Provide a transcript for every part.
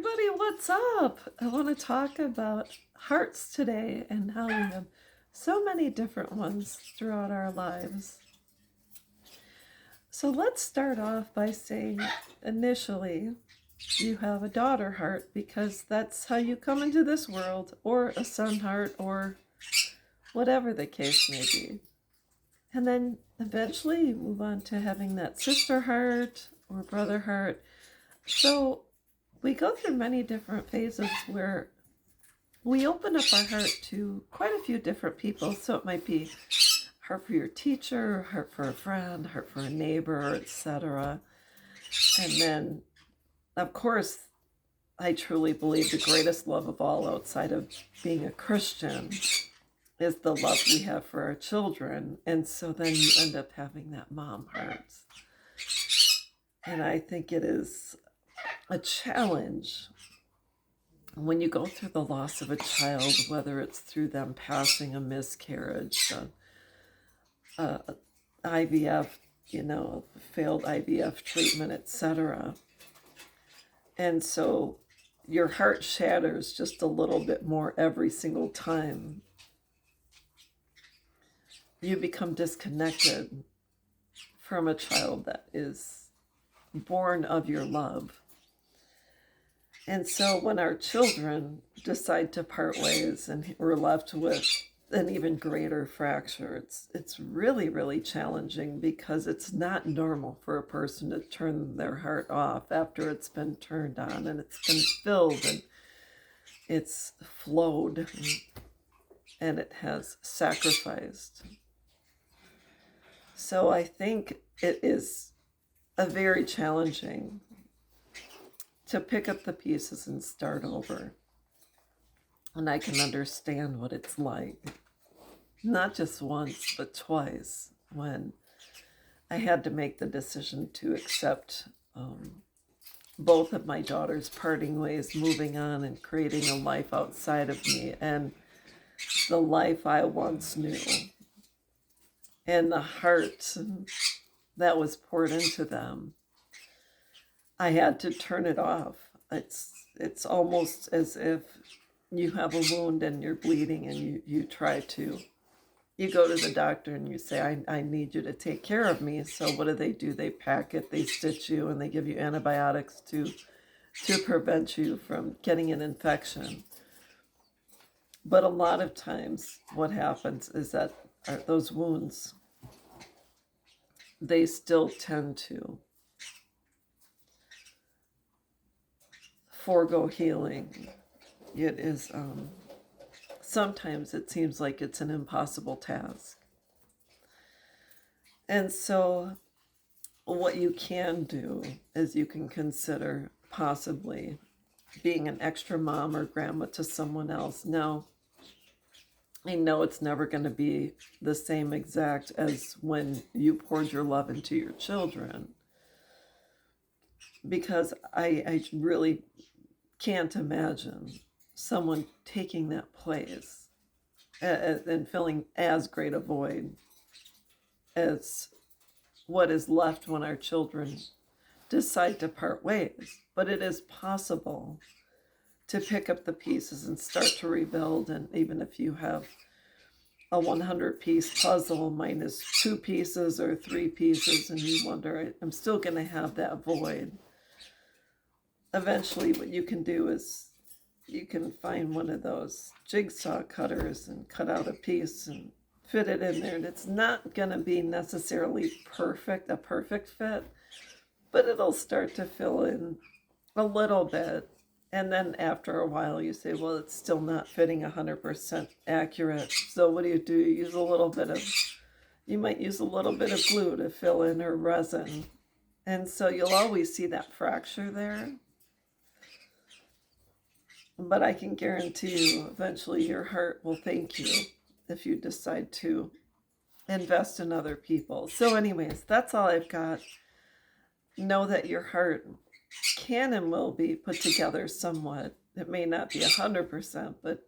everybody, what's up? I want to talk about hearts today and how we have so many different ones throughout our lives. So let's start off by saying initially you have a daughter heart because that's how you come into this world, or a son heart, or whatever the case may be. And then eventually you move on to having that sister heart or brother heart. So we go through many different phases where we open up our heart to quite a few different people. So it might be heart for your teacher, heart for a friend, heart for a neighbor, etc. And then, of course, I truly believe the greatest love of all outside of being a Christian is the love we have for our children. And so then you end up having that mom heart. And I think it is a challenge when you go through the loss of a child, whether it's through them passing, a miscarriage, IVF, failed IVF treatment, etc. And so your heart shatters just a little bit more every single time. You become disconnected from a child that is born of your love. And so when our children decide to part ways and we're left with an even greater fracture, it's really, really challenging because it's not normal for a person to turn their heart off after it's been turned on and it's been filled and it's flowed and it has sacrificed. So I think it is a very challenging to pick up the pieces and start over. And I can understand what it's like, not just once, but twice, when I had to make the decision to accept both of my daughters parting ways, moving on and creating a life outside of me and the life I once knew. And the heart that was poured into them, I had to turn it off. It's almost as if you have a wound and you're bleeding and you go to the doctor and you say, I need you to take care of me. So what do? They pack it, they stitch you, and they give you antibiotics to prevent you from getting an infection. But a lot of times what happens is that those wounds, they still tend to forego healing. It is, sometimes it seems like it's an impossible task. And so what you can do is you can consider possibly being an extra mom or grandma to someone else. Now, I know it's never going to be the same exact as when you poured your love into your children, because I really can't imagine someone taking that place and filling as great a void as what is left when our children decide to part ways. But it is possible to pick up the pieces and start to rebuild. And even if you have a 100-piece puzzle minus 2 pieces or 3 pieces and you wonder, I'm still going to have that void. Eventually what you can do is you can find one of those jigsaw cutters and cut out a piece and fit it in there. And it's not going to be necessarily a perfect fit, but it'll start to fill in a little bit. And then after a while you say, well, it's still not fitting 100% accurate. So what do? You use you might use a little bit of glue to fill in, or resin. And so you'll always see that fracture there. But I can guarantee you, eventually your heart will thank you if you decide to invest in other people. So anyways, that's all I've got. Know that your heart can and will be put together somewhat. It may not be 100%, but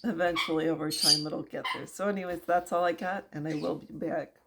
eventually over time it'll get there. So anyways, that's all I got, and I will be back.